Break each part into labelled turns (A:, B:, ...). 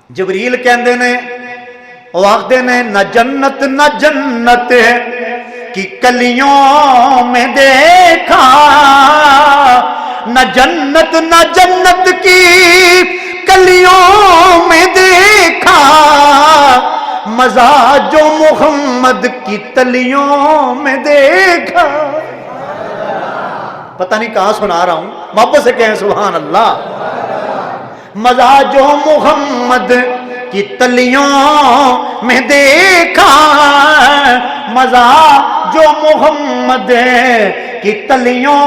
A: جبریل کہندے نے وہ آخدے نے نہ جنت کی کلیوں میں دیکھا، نہ جنت کی کلیوں میں دیکھا، مزہ جو محمد کی تلیوں میں دیکھا۔ پتہ نہیں کہاں سنا رہا ہوں، محبت سے کہیں سبحان اللہ۔ مزہ جو محمد کی تلیوں میں دیکھا، مزہ جو محمد کی تلیوں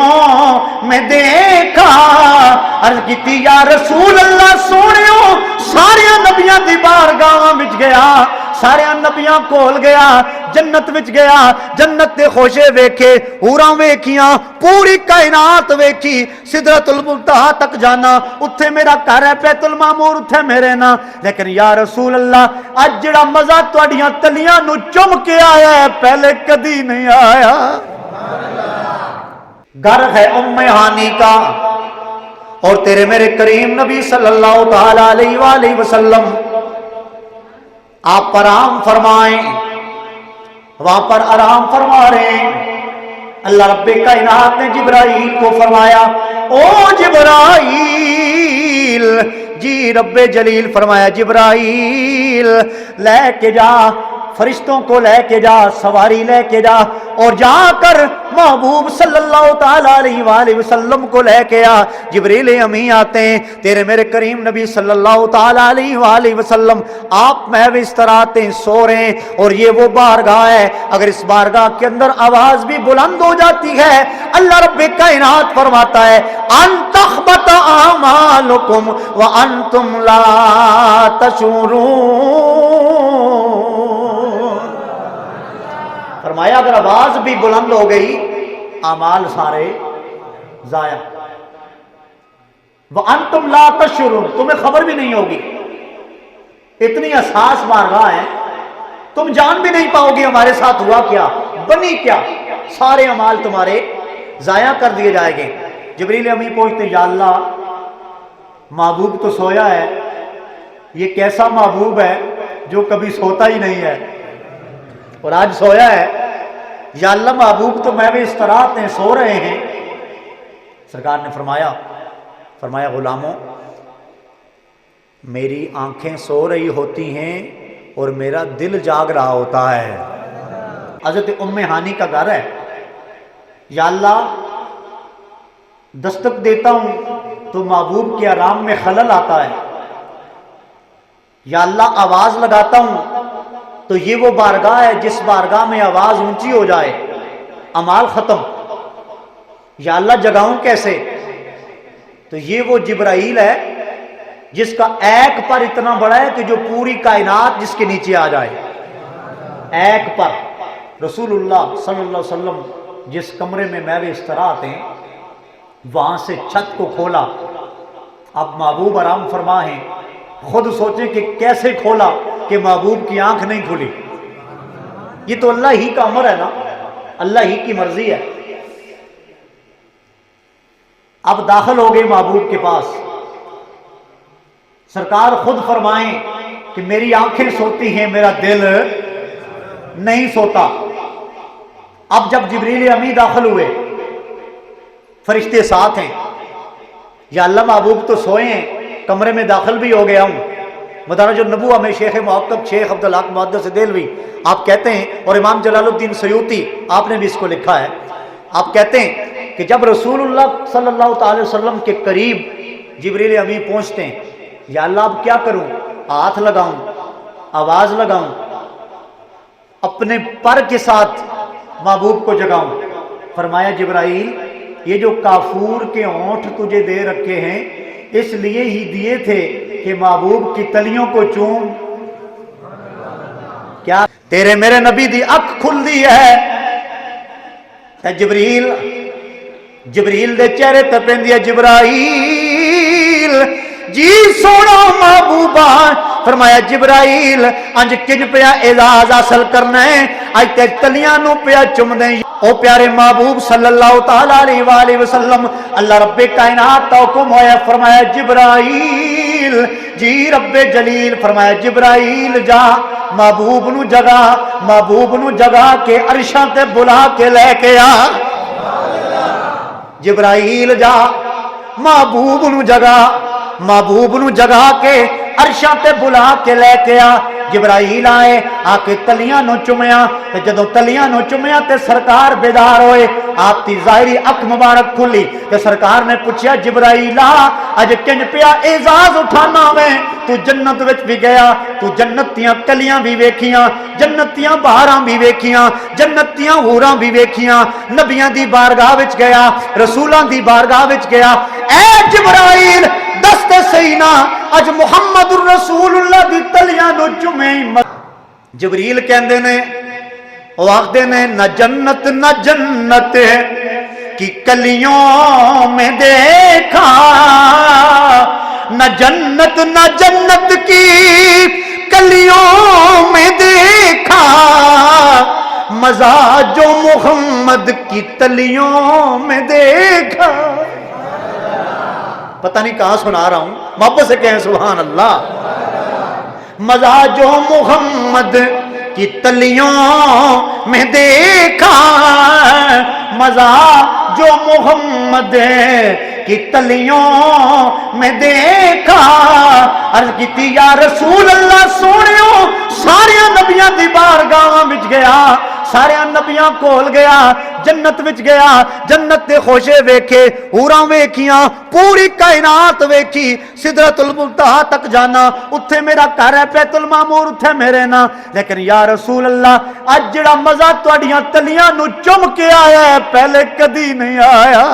A: میں دیکھا۔ عرض کیتی یا رسول اللہ سونیو، سارے نبیاں دی بارگاہ وچ گیا، سارے نبیاں کول گیا، جنت وچ گیا، جنت دے خوشے ویکھے، حوراں ویکھیاں، پوری کائنات ویکھی، سدرۃ المنتہا تک جانا، اتھے میرا گھر ہے بیت المعمور، اتھے میرے نا، لیکن یا رسول اللہ اج جڑا مزہ تواڈیاں تلیاں نو چم کے آیا ہے پہلے کدی نہیں آیا۔ گھر ہے ام ہانی کا، اور تیرے میرے کریم نبی صلی اللہ تعالی علیہ وآلہ وسلم آپ پر آرام فرمائیں، وہاں پر آرام فرما رہے ہیں۔ اللہ رب کائنات نے جبرائیل کو فرمایا او جبرائیل، جی رب جلیل فرمایا جبرائیل لے کے جا، فرشتوں کو لے کے جا، سواری لے کے جا، اور جا کر محبوب صلی اللہ تعالی علیہ وآلہ وسلم کو لے کے آ۔ جبریل امی آتے ہیں، تیرے میرے کریم نبی صلی اللہ تعالی علیہ وآلہ وسلم آپ محو اس طرح آتے ہیں، سو رہے ہیں، اور یہ وہ بارگاہ ہے، اگر اس بارگاہ کے اندر آواز بھی بلند ہو جاتی ہے، اللہ رب کائنات فرماتا ہے ان تخبط اعمالکم وانتم لا تشعرون۔ فرمایا اگر آواز بھی بلند ہو گئی اعمال سارے ضائع، وانتم لا تشعرون، تمہیں خبر بھی نہیں ہوگی۔ اتنی حساس بارگاہ ہے، تم جان بھی نہیں پاؤ گے ہمارے ساتھ ہوا کیا، بنی کیا، سارے اعمال تمہارے ضائع کر دیے جائیں گے۔ جبریل امی پوچھتے یا اللہ محبوب تو سویا ہے، یہ کیسا محبوب ہے جو کبھی سوتا ہی نہیں ہے اور آج سویا ہے؟ یا اللہ محبوب تو میں بھی اس طرح آتے ہیں، سو رہے ہیں۔ سرکار نے فرمایا غلاموں، میری آنکھیں سو رہی ہوتی ہیں اور میرا دل جاگ رہا ہوتا ہے۔ حضرت ام ہانی کا گھر ہے، یا اللہ دستک دیتا ہوں تو محبوب کے آرام میں خلل آتا ہے، یا اللہ آواز لگاتا ہوں تو یہ وہ بارگاہ ہے جس بارگاہ میں آواز اونچی ہو جائے اعمال ختم، یا اللہ جگاؤں کیسے؟ تو یہ وہ جبرائیل ہے جس کا ایک پر اتنا بڑا ہے کہ جو پوری کائنات جس کے نیچے آ جائے، ایک پر۔ رسول اللہ صلی اللہ علیہ وسلم جس کمرے میں محو استراحت ہیں وہاں سے چھت کو کھولا، اب محبوب آرام فرما ہیں، خود سوچیں کہ کیسے کھولا کہ محبوب کی آنکھ نہیں کھلی، یہ تو اللہ ہی کا امر ہے نا، اللہ ہی کی مرضی ہے۔ اب داخل ہو گئے محبوب کے پاس، سرکار خود فرمائیں کہ میری آنکھیں سوتی ہیں، میرا دل نہیں سوتا۔ اب جب جبریل امی داخل ہوئے، فرشتے ساتھ ہیں، یا اللہ محبوب تو سوئے ہیں، کمرے میں داخل بھی ہو گیا ہوں۔ مدارج النبوہ میں شیخ محقق شیخ عبدالحق محدث دہلوی آپ کہتے ہیں، اور امام جلال الدین سیوطی آپ نے بھی اس کو لکھا ہے، آپ کہتے ہیں کہ جب رسول اللہ صلی اللہ تعالی وسلم کے قریب جبریل امی پہنچتے ہیں، یا اللہ اب کیا کروں، ہاتھ لگاؤں، آواز لگاؤں، اپنے پر کے ساتھ محبوب کو جگاؤں؟ فرمایا جبرائیل یہ جو کافور کے ہونٹ تجھے دے رکھے ہیں اس لیے ہی دیے تھے کہ محبوب کی تلیوں کو چوم۔ کیا تیرے میرے نبی دی اکھ کھل دی ہے؟ جبریل دے چہرے تے پیندی ہے جبرائیل جی سونا محبوبہ، فرمایا جبرائیل انج کج پیا اعزاز حاصل کرنا ہے اج تے تلیاں نو پیا چم دے او پیارے محبوب صلی اللہ تعالی علیہ وآلہ وسلم اللہ رب کائنات کا حکم ہویا فرمایا جبرائیل جی رب جلیل فرمایا جبرائیل جا محبوب نو جگا کے عرشاں تے بلا کے لے کے آ جبرائیل جا محبوب نو جگا کے عرشاں تے بلا کے لے کے آ جبرائیل آئے آ کے تلیاں نو چومیا تے جدوں تلیاں نو چومیا تے سرکار بیدار ہوئے آپ دی ظاہری اکھ مبارک کھلی تے سرکار نے پوچھیا جبرائیل اج کنج پیا اعزاز اٹھانا میں تو جنت وچ بھی گیا تو جنت دیاں کلیاں بھی ویکھیاں جنت دیاں بہاراں بھی ویکھیاں جنت دیاں حوراں بھی ویکھیاں نبیاں دی بارگاہ وچ گیا رسولاں دی بارگاہ وچ گیا اے جبرائیل دست سینا اج محمد الرسول اللہ دی تلیاں نو چومے جبریل کہندے نے او آخدے نے نہ جنت کی کلیوں میں دیکھا نہ جنت کی کلیوں میں دیکھا مزہ جو محمد کی تلیوں میں دیکھا پتہ نہیں کہاں سنا رہا ہوں محبت سے کہیں سبحان اللہ مزہ جو محمد کی تلیوں میں دیکھا مزہ جو محمد کی تلیوں میں دیکھا عرض کی یا رسول اللہ سونیو سارے نبیاں دی بارگاہ وچ گیا سارے نبیاں کول گیا جنت وچ گیا جنت دے خوشے ویکھے حوراں ویکھیاں پوری کائنات ویکھی سدرۃ المنتہا تک جانا اتھے میرا گھر ہے بیت المعمور اتھے میرے نا لیکن یا رسول اللہ اج جڑا مزہ تواڈیاں تلیاں نو چم کے آیا ہے پہلے کدی نہیں آیا